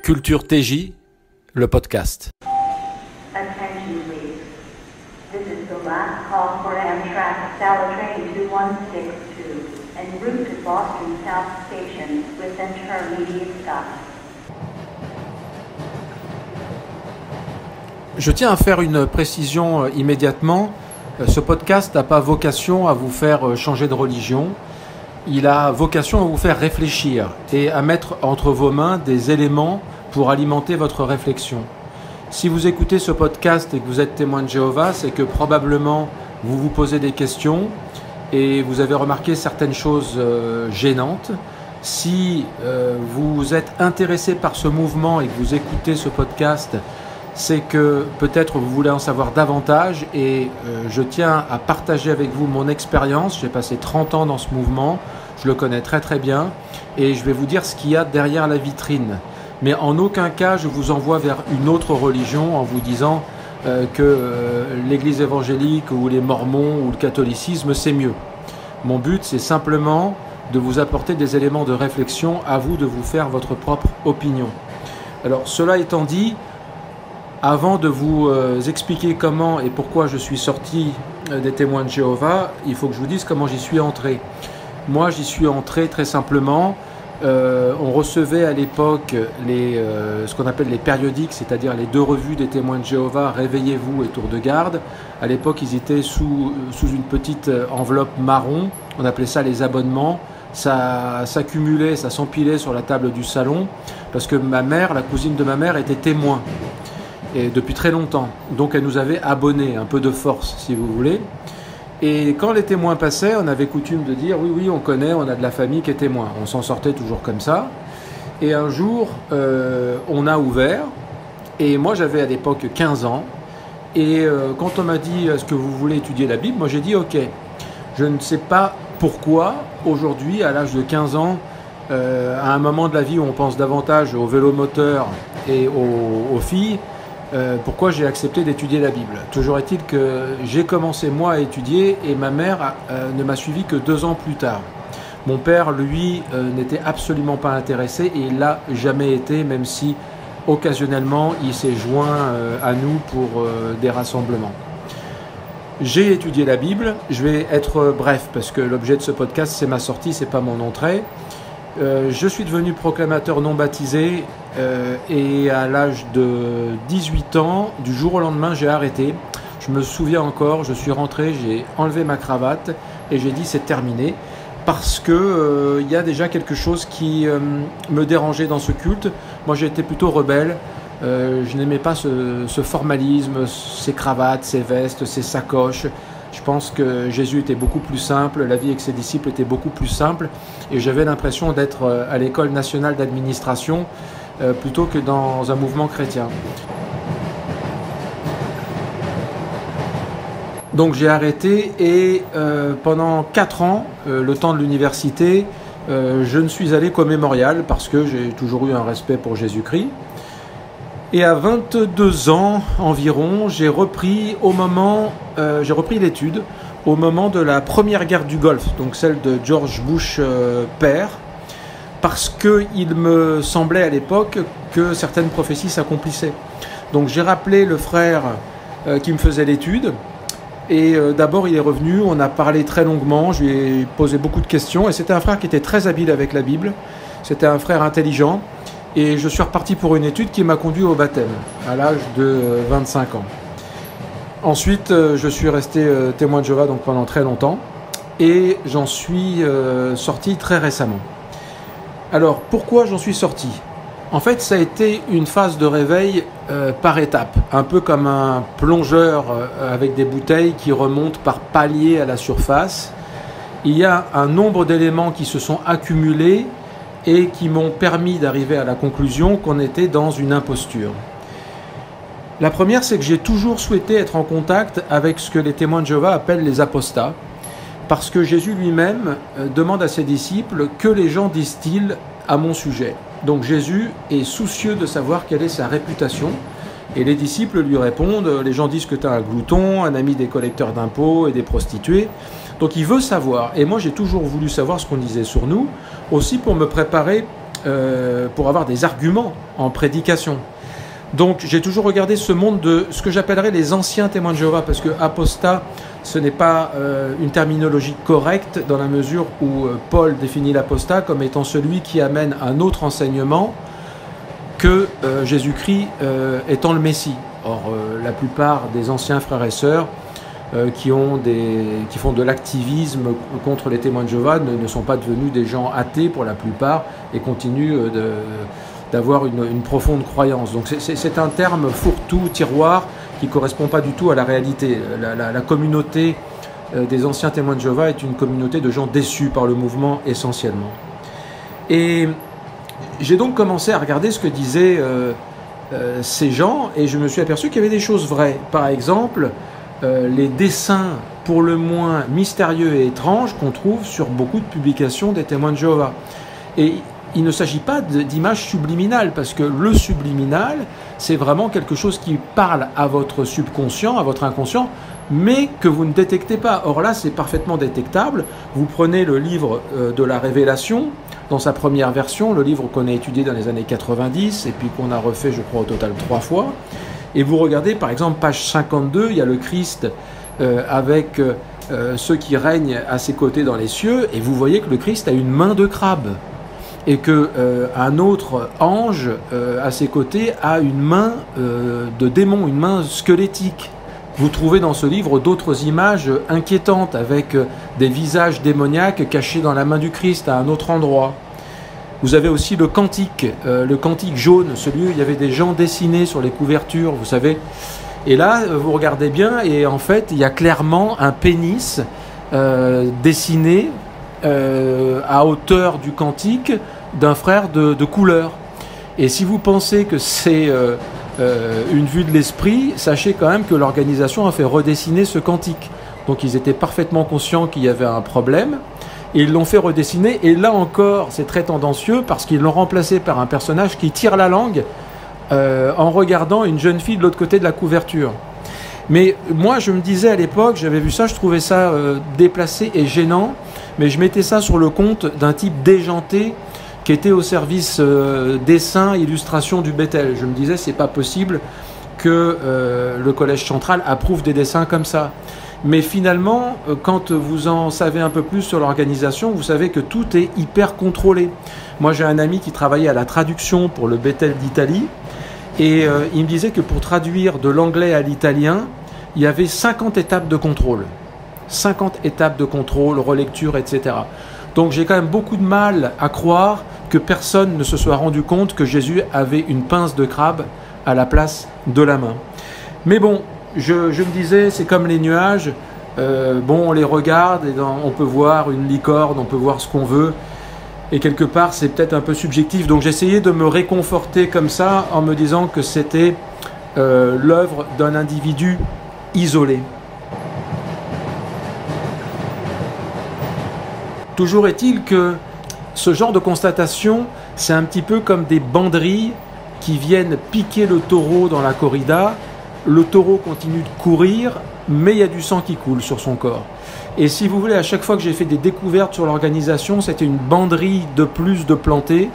Culture TJ, le podcast. Attention please. This is the last call for Amtrak Train 2162 en route to Boston South Station with intermediate stop. Je tiens à faire une précision immédiatement. Ce podcast n'a pas vocation à vous faire changer de religion. Il a vocation à vous faire réfléchir et à mettre entre vos mains des éléments pour alimenter votre réflexion. Si vous écoutez ce podcast et que vous êtes témoin de Jéhovah, c'est que probablement vous vous posez des questions et vous avez remarqué certaines choses gênantes. Si vous êtes intéressé par ce mouvement et que vous écoutez ce podcast, c'est que peut-être vous voulez en savoir davantage et je tiens à partager avec vous mon expérience. J'ai passé 30 ans dans ce mouvement, je le connais très très bien et je vais vous dire ce qu'il y a derrière la vitrine. Mais en aucun cas je vous envoie vers une autre religion en vous disant que l'église évangélique ou les mormons ou le catholicisme c'est mieux. Mon but c'est simplement de vous apporter des éléments de réflexion, à vous de vous faire votre propre opinion. Alors cela étant dit, avant de vous expliquer comment et pourquoi je suis sorti des témoins de Jéhovah, il faut que je vous dise comment j'y suis entré. Moi, j'y suis entré très simplement. On recevait à l'époque ce qu'on appelle les périodiques, c'est-à-dire les deux revues des témoins de Jéhovah, Réveillez-vous et Tour de garde. À l'époque, ils étaient sous une petite enveloppe marron. On appelait ça les abonnements. Ça s'accumulait, ça s'empilait sur la table du salon parce que ma mère, la cousine de ma mère, était témoin. Et depuis très longtemps. Donc elle nous avait abonnés, un peu de force si vous voulez. Et quand les témoins passaient, on avait coutume de dire oui, on connaît, on a de la famille qui est témoin. On s'en sortait toujours comme ça. Et un jour, on a ouvert. Et moi, j'avais à l'époque 15 ans. Et quand on m'a dit est-ce que vous voulez étudier la Bible, moi j'ai dit ok. Je ne sais pas pourquoi, aujourd'hui, à l'âge de 15 ans, à un moment de la vie où on pense davantage au vélomoteur et aux filles, pourquoi j'ai accepté d'étudier la Bible. Toujours est-il que j'ai commencé moi à étudier et ma mère ne m'a suivi que 2 ans plus tard. Mon père, lui, n'était absolument pas intéressé et il l'a jamais été, même si occasionnellement il s'est joint à nous pour des rassemblements. J'ai étudié la Bible, je vais être bref parce que l'objet de ce podcast c'est ma sortie, c'est pas mon entrée. Je suis devenu proclamateur non baptisé et à l'âge de 18 ans, du jour au lendemain, j'ai arrêté. Je me souviens encore, je suis rentré, j'ai enlevé ma cravate et j'ai dit c'est terminé parce que y a déjà quelque chose qui me dérangeait dans ce culte. Moi j'ai été plutôt rebelle, je n'aimais pas ce formalisme, ces cravates, ces vestes, ces sacoches. Je pense que Jésus était beaucoup plus simple, la vie avec ses disciples était beaucoup plus simple et j'avais l'impression d'être à l'école nationale d'administration plutôt que dans un mouvement chrétien. Donc j'ai arrêté et pendant 4 ans, le temps de l'université, je ne suis allé qu'au mémorial parce que j'ai toujours eu un respect pour Jésus-Christ. Et à 22 ans environ, j'ai repris l'étude au moment de la première guerre du Golfe, donc celle de George Bush père, parce qu'il me semblait à l'époque que certaines prophéties s'accomplissaient. Donc j'ai rappelé le frère qui me faisait l'étude, et d'abord il est revenu, on a parlé très longuement, je lui ai posé beaucoup de questions, et c'était un frère qui était très habile avec la Bible, c'était un frère intelligent, et je suis reparti pour une étude qui m'a conduit au baptême, à l'âge de 25 ans. Ensuite, je suis resté témoin de Jéhovah donc pendant très longtemps, et j'en suis sorti très récemment. Alors, pourquoi j'en suis sorti ? En fait, ça a été une phase de réveil par étapes, un peu comme un plongeur avec des bouteilles qui remontent par paliers à la surface. Il y a un nombre d'éléments qui se sont accumulés et qui m'ont permis d'arriver à la conclusion qu'on était dans une imposture. La première, c'est que j'ai toujours souhaité être en contact avec ce que les témoins de Jéhovah appellent les apostats, parce que Jésus lui-même demande à ses disciples que les gens disent-ils à mon sujet. Donc Jésus est soucieux de savoir quelle est sa réputation, et les disciples lui répondent, les gens disent que tu es un glouton, un ami des collecteurs d'impôts et des prostituées. Donc il veut savoir, et moi j'ai toujours voulu savoir ce qu'on disait sur nous, aussi pour me préparer pour avoir des arguments en prédication. Donc j'ai toujours regardé ce monde de ce que j'appellerais les anciens témoins de Jéhovah, parce que apostat, ce n'est pas une terminologie correcte dans la mesure où Paul définit l'apostat comme étant celui qui amène un autre enseignement que Jésus-Christ étant le Messie. Or, la plupart des anciens frères et sœurs qui font de l'activisme contre les témoins de Jéhovah ne sont pas devenus des gens athées pour la plupart et continuent d'avoir une profonde croyance. Donc c'est un terme fourre-tout, tiroir, qui ne correspond pas du tout à la réalité. La communauté des anciens témoins de Jéhovah est une communauté de gens déçus par le mouvement essentiellement. Et j'ai donc commencé à regarder ce que disaient ces gens et je me suis aperçu qu'il y avait des choses vraies. Par exemple, les dessins pour le moins mystérieux et étranges qu'on trouve sur beaucoup de publications des témoins de Jéhovah. Et il ne s'agit pas d'images subliminales, parce que le subliminal, c'est vraiment quelque chose qui parle à votre subconscient, à votre inconscient, mais que vous ne détectez pas. Or là, c'est parfaitement détectable. Vous prenez le livre de la Révélation, dans sa première version, le livre qu'on a étudié dans les années 90, et puis qu'on a refait, je crois, au total 3 fois, et vous regardez, par exemple, page 52, il y a le Christ avec ceux qui règnent à ses côtés dans les cieux, et vous voyez que le Christ a une main de crabe. Et qu'un autre ange à ses côtés a une main de démon, une main squelettique. Vous trouvez dans ce livre d'autres images inquiétantes avec des visages démoniaques cachés dans la main du Christ à un autre endroit. Vous avez aussi le cantique jaune, celui où il y avait des gens dessinés sur les couvertures, vous savez. Et là, vous regardez bien et en fait, il y a clairement un pénis dessiné à hauteur du cantique d'un frère de couleur. Et si vous pensez que c'est une vue de l'esprit, sachez quand même que l'organisation a fait redessiner ce cantique. Donc ils étaient parfaitement conscients qu'il y avait un problème, et ils l'ont fait redessiner, et là encore c'est très tendancieux, parce qu'ils l'ont remplacé par un personnage qui tire la langue en regardant une jeune fille de l'autre côté de la couverture. Mais moi je me disais à l'époque, j'avais vu ça, je trouvais ça déplacé et gênant, mais je mettais ça sur le compte d'un type déjanté qui était au service dessin, illustration du Bethel. Je me disais, c'est pas possible que le Collège Central approuve des dessins comme ça. Mais finalement, quand vous en savez un peu plus sur l'organisation, vous savez que tout est hyper contrôlé. Moi, j'ai un ami qui travaillait à la traduction pour le Bethel d'Italie, et il me disait que pour traduire de l'anglais à l'italien, il y avait 50 étapes de contrôle. 50 étapes de contrôle, relecture, etc. Donc j'ai quand même beaucoup de mal à croire que personne ne se soit rendu compte que Jésus avait une pince de crabe à la place de la main. Mais bon, je me disais, c'est comme les nuages, on les regarde et on peut voir une licorne, on peut voir ce qu'on veut, et quelque part c'est peut-être un peu subjectif. Donc j'essayais de me réconforter comme ça en me disant que c'était l'œuvre d'un individu isolé. Toujours est-il que ce genre de constatation, c'est un petit peu comme des banderilles qui viennent piquer le taureau dans la corrida. Le taureau continue de courir, mais il y a du sang qui coule sur son corps. Et si vous voulez, à chaque fois que j'ai fait des découvertes sur l'organisation, c'était une banderille de plus de plantée.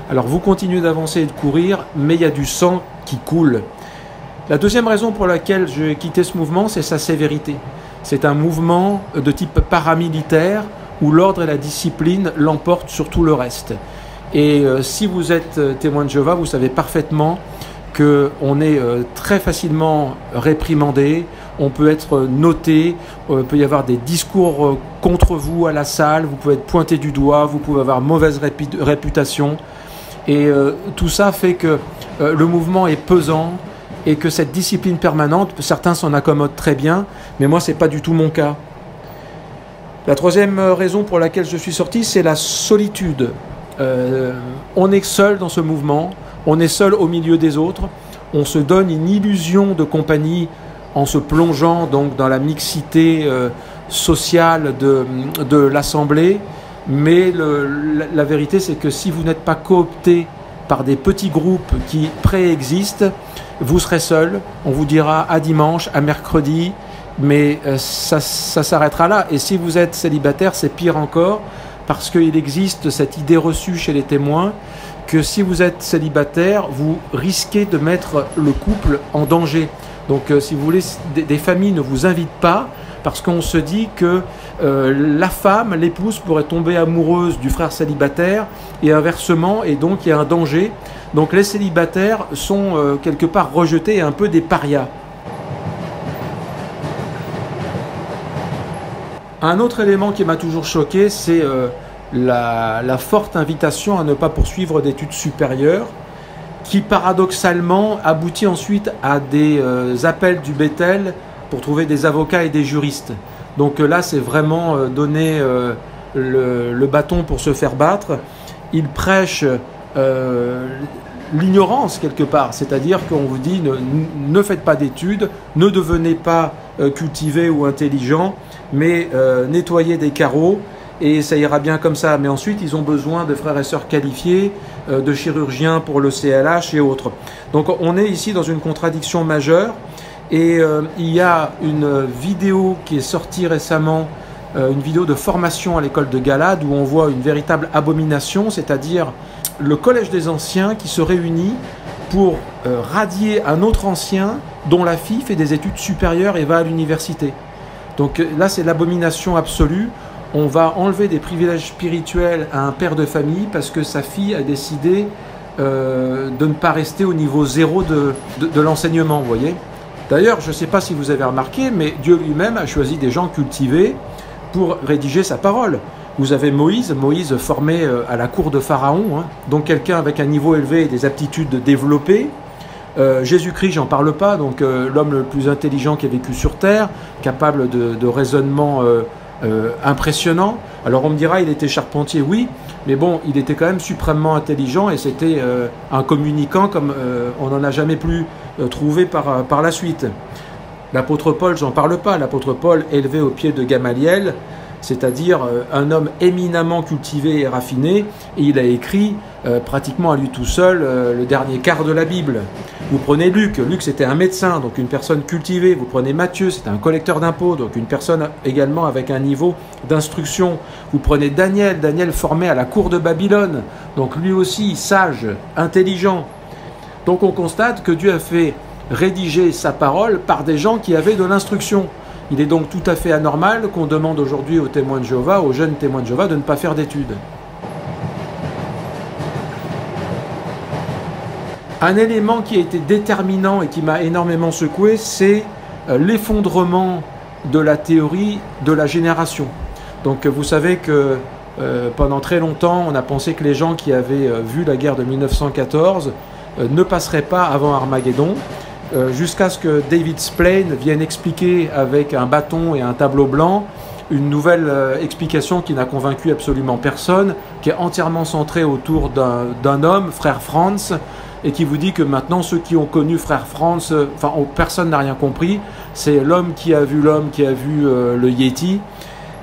Alors vous continuez d'avancer et de courir, mais il y a du sang qui coule. La deuxième raison pour laquelle j'ai quitté ce mouvement, c'est sa sévérité. C'est un mouvement de type paramilitaire, où l'ordre et la discipline l'emportent sur tout le reste. Et si vous êtes témoin de Jéhovah, vous savez parfaitement qu'on est très facilement réprimandé, on peut être noté, il peut y avoir des discours contre vous à la salle, vous pouvez être pointé du doigt, vous pouvez avoir mauvaise réputation. Et tout ça fait que le mouvement est pesant et que cette discipline permanente, certains s'en accommodent très bien, mais moi ce n'est pas du tout mon cas. La troisième raison pour laquelle je suis sorti, c'est la solitude. On est seul dans ce mouvement, on est seul au milieu des autres, on se donne une illusion de compagnie en se plongeant donc dans la mixité sociale de l'Assemblée, mais la vérité c'est que si vous n'êtes pas coopté par des petits groupes qui préexistent, vous serez seul, on vous dira à dimanche, à mercredi, mais ça s'arrêtera là. Et si vous êtes célibataire, c'est pire encore, parce qu'il existe cette idée reçue chez les témoins que si vous êtes célibataire, vous risquez de mettre le couple en danger. Donc si vous voulez, des familles ne vous invitent pas parce qu'on se dit que la femme, l'épouse pourrait tomber amoureuse du frère célibataire et inversement, et donc il y a un danger. Donc les célibataires sont quelque part rejetés et un peu des parias. Un autre élément qui m'a toujours choqué, c'est la forte invitation à ne pas poursuivre d'études supérieures, qui paradoxalement aboutit ensuite à des appels du Bethel pour trouver des avocats et des juristes. Donc là, c'est vraiment donner le bâton pour se faire battre. Il prêche l'ignorance quelque part, c'est-à-dire qu'on vous dit ne faites pas d'études, ne devenez pas cultivé ou intelligent, mais nettoyez des carreaux et ça ira bien comme ça. Mais ensuite, ils ont besoin de frères et sœurs qualifiés, de chirurgiens pour le CLH et autres. Donc on est ici dans une contradiction majeure. Et il y a une vidéo qui est sortie récemment, une vidéo de formation à l'école de Galade où on voit une véritable abomination, c'est-à-dire le collège des anciens qui se réunit pour radier un autre ancien dont la fille fait des études supérieures et va à l'université. Donc là, c'est l'abomination absolue. On va enlever des privilèges spirituels à un père de famille parce que sa fille a décidé de ne pas rester au niveau zéro de l'enseignement, vous voyez. D'ailleurs, je ne sais pas si vous avez remarqué, mais Dieu lui-même a choisi des gens cultivés pour rédiger sa parole. Vous avez Moïse formé à la cour de Pharaon, donc quelqu'un avec un niveau élevé et des aptitudes développées. Jésus-Christ, j'en parle pas, donc l'homme le plus intelligent qui a vécu sur Terre, capable de raisonnement impressionnant. Alors on me dira, il était charpentier, oui, mais bon, il était quand même suprêmement intelligent et c'était un communicant comme on n'en a jamais plus trouvé par la suite. L'apôtre Paul, j'en parle pas. L'apôtre Paul, élevé au pied de Gamaliel, c'est-à-dire un homme éminemment cultivé et raffiné, et il a écrit pratiquement à lui tout seul le dernier quart de la Bible. Vous prenez Luc, c'était un médecin, donc une personne cultivée. Vous prenez Matthieu, c'était un collecteur d'impôts, donc une personne également avec un niveau d'instruction. Vous prenez Daniel formé à la cour de Babylone, donc lui aussi sage, intelligent. Donc on constate que Dieu a fait rédiger sa parole par des gens qui avaient de l'instruction. Il est donc tout à fait anormal qu'on demande aujourd'hui aux témoins de Jéhovah, aux jeunes témoins de Jéhovah, de ne pas faire d'études. Un élément qui a été déterminant et qui m'a énormément secoué, c'est l'effondrement de la théorie de la génération. Donc vous savez que pendant très longtemps, on a pensé que les gens qui avaient vu la guerre de 1914 ne passeraient pas avant Armageddon, jusqu'à ce que David Splane vienne expliquer avec un bâton et un tableau blanc une nouvelle explication qui n'a convaincu absolument personne, qui est entièrement centrée autour d'un homme, frère Franz, et qui vous dit que maintenant ceux qui ont connu frère Franz, personne n'a rien compris, c'est l'homme qui a vu le Yéti.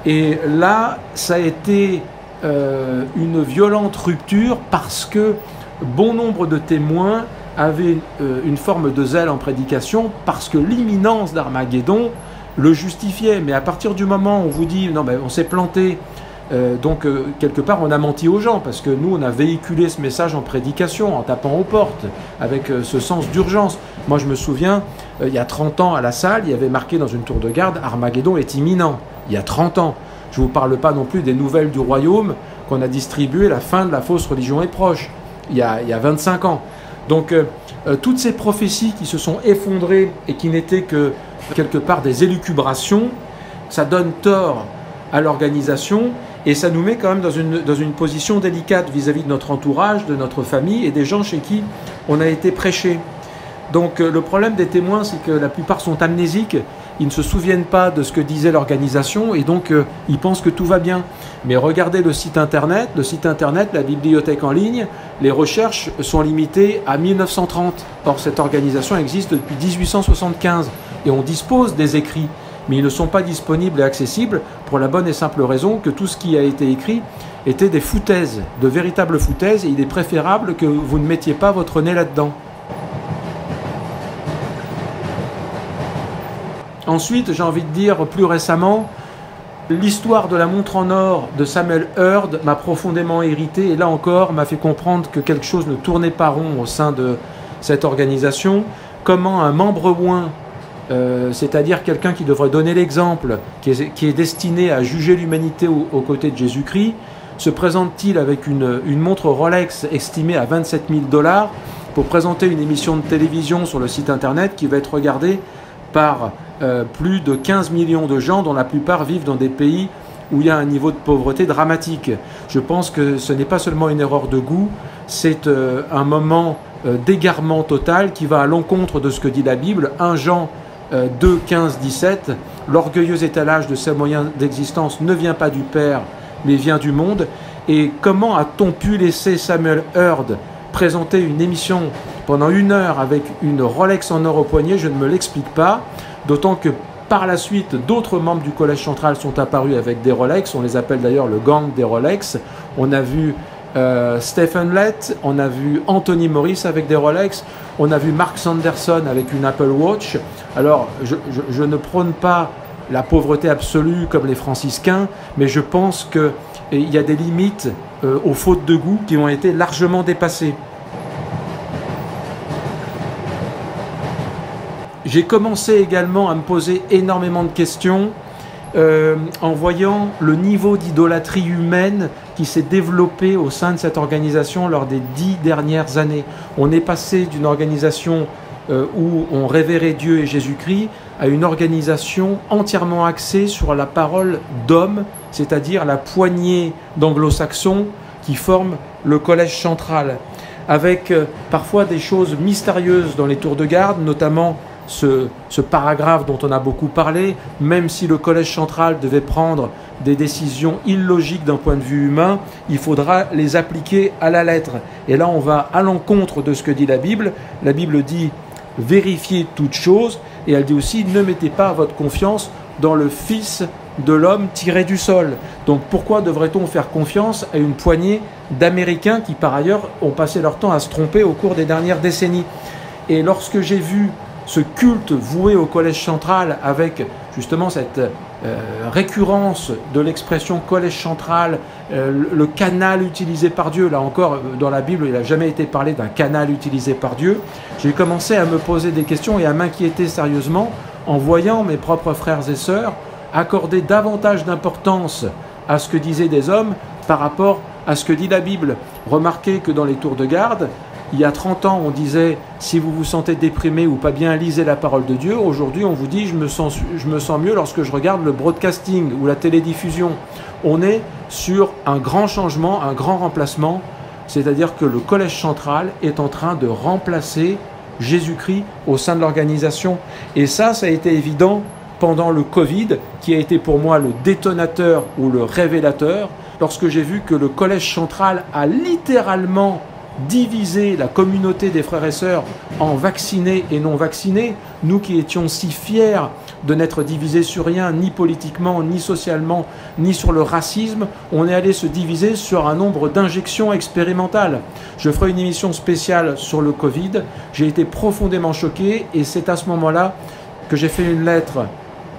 Et là, ça a été une violente rupture parce que bon nombre de témoins avaient une forme de zèle en prédication parce que l'imminence d'Armageddon le justifiait. Mais à partir du moment où on vous dit non, on s'est planté, donc quelque part on a menti aux gens parce que nous on a véhiculé ce message en prédication, en tapant aux portes, avec ce sens d'urgence. Moi je me souviens, il y a 30 ans à la salle, il y avait marqué dans une tour de garde Armageddon est imminent. Il y a 30 ans. Je ne vous parle pas non plus des nouvelles du royaume qu'on a distribuées, la fin de la fausse religion est proche. Il y a 25 ans. Donc toutes ces prophéties qui se sont effondrées et qui n'étaient que quelque part des élucubrations, ça donne tort à l'organisation et ça nous met quand même dans une position délicate vis-à-vis de notre entourage, de notre famille et des gens chez qui on a été prêché. Donc le problème des témoins, c'est que la plupart sont amnésiques, ils ne se souviennent pas de ce que disait l'organisation et donc ils pensent que tout va bien. Mais regardez le site internet, la bibliothèque en ligne, les recherches sont limitées à 1930. Or cette organisation existe depuis 1875 et on dispose des écrits, mais ils ne sont pas disponibles et accessibles pour la bonne et simple raison que tout ce qui a été écrit était des foutaises, de véritables foutaises, et il est préférable que vous ne mettiez pas votre nez là-dedans. Ensuite, j'ai envie de dire plus récemment, L'histoire de la montre en or de Samuel Heard m'a profondément irrité et là encore m'a fait comprendre que quelque chose ne tournait pas rond au sein de cette organisation. Comment un membre oint, c'est-à-dire quelqu'un qui devrait donner l'exemple, qui est destiné à juger l'humanité aux côtés de Jésus-Christ, se présente-t-il avec une montre Rolex estimée à 27 000 $ pour présenter une émission de télévision sur le site internet qui va être regardée par plus de 15 millions de gens, dont la plupart vivent dans des pays où il y a un niveau de pauvreté dramatique. Je pense que ce n'est pas seulement une erreur de goût, c'est un moment d'égarement total qui va à l'encontre de ce que dit la Bible. 1 Jean 2, 15, 17, l'orgueilleux étalage de ses moyens d'existence ne vient pas du Père, mais vient du monde. Et comment a-t-on pu laisser Samuel Heard présenter une émission pendant 1 heure avec une Rolex en or au poignet? Je ne me l'explique pas, d'autant que par la suite, d'autres membres du Collège central sont apparus avec des Rolex, on les appelle d'ailleurs le gang des Rolex. On a vu Stephen Lett, on a vu Anthony Morris avec des Rolex, on a vu Mark Sanderson avec une Apple Watch. Alors, je ne prône pas la pauvreté absolue comme les franciscains, mais je pense qu'il y a des limites aux fautes de goût qui ont été largement dépassées. J'ai commencé également à me poser énormément de questions en voyant le niveau d'idolâtrie humaine qui s'est développé au sein de cette organisation lors des 10 dernières années. On est passé d'une organisation où on révérait Dieu et Jésus-Christ à une organisation entièrement axée sur la parole d'homme, c'est-à-dire la poignée d'anglo-saxons qui forment le collège central, avec parfois des choses mystérieuses dans les tours de garde, notamment ce paragraphe dont on a beaucoup parlé. Même si le collège central devait prendre des décisions illogiques d'un point de vue humain, il faudra les appliquer à la lettre. Et là, on va à l'encontre de ce que dit la Bible. La Bible dit « vérifiez toutes choses » et elle dit aussi « ne mettez pas votre confiance dans le Fils de l'homme tiré du sol ». Donc pourquoi devrait-on faire confiance à une poignée d'Américains qui par ailleurs ont passé leur temps à se tromper au cours des dernières décennies? Et lorsque j'ai vu ce culte voué au collège central avec justement cette récurrence de l'expression collège central, le canal utilisé par Dieu, là encore dans la Bible il n'a jamais été parlé d'un canal utilisé par Dieu, j'ai commencé à me poser des questions et à m'inquiéter sérieusement en voyant mes propres frères et sœurs accorder davantage d'importance à ce que disaient des hommes par rapport à ce que dit la Bible. Remarquez que dans les tours de garde, il y a 30 ans, on disait « si vous vous sentez déprimé ou pas bien, lisez la parole de Dieu ». Aujourd'hui, on vous dit « je me sens mieux lorsque je regarde le broadcasting ou la télédiffusion ». On est sur un grand changement, un grand remplacement, c'est-à-dire que le collège central est en train de remplacer Jésus-Christ au sein de l'organisation. Et ça a été évident pendant le Covid, qui a été pour moi le détonateur ou le révélateur, lorsque j'ai vu que le collège central a littéralement diviser la communauté des frères et sœurs en vaccinés et non vaccinés, nous qui étions si fiers de n'être divisés sur rien, ni politiquement, ni socialement, ni sur le racisme, on est allé se diviser sur un nombre d'injections expérimentales. Je ferai une émission spéciale sur le Covid, j'ai été profondément choqué et c'est à ce moment-là que j'ai fait une lettre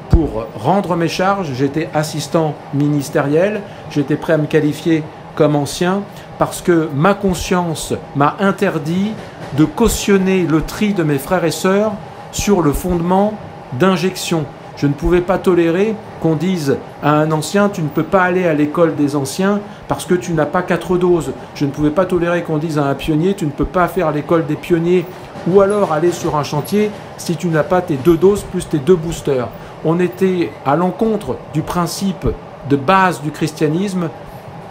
pour rendre mes charges. J'étais assistant ministériel, j'étais prêt à me qualifier comme ancien, parce que ma conscience m'a interdit de cautionner le tri de mes frères et sœurs sur le fondement d'injection. Je ne pouvais pas tolérer qu'on dise à un ancien « tu ne peux pas aller à l'école des anciens parce que tu n'as pas 4 doses ». Je ne pouvais pas tolérer qu'on dise à un pionnier « tu ne peux pas faire l'école des pionniers » ou alors aller sur un chantier si tu n'as pas tes 2 doses plus tes 2 boosters. On était à l'encontre du principe de base du christianisme,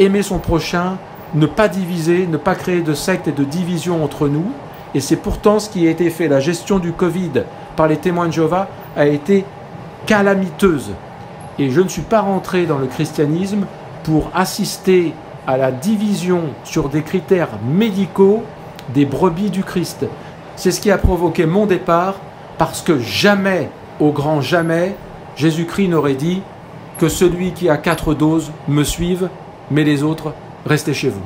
aimer son prochain, ne pas diviser, ne pas créer de sectes et de divisions entre nous. Et c'est pourtant ce qui a été fait. La gestion du Covid par les témoins de Jéhovah a été calamiteuse. Et je ne suis pas rentré dans le christianisme pour assister à la division sur des critères médicaux des brebis du Christ. C'est ce qui a provoqué mon départ, parce que jamais, au grand jamais, Jésus-Christ n'aurait dit que celui qui a 4 doses me suive, mais les autres, restez chez vous.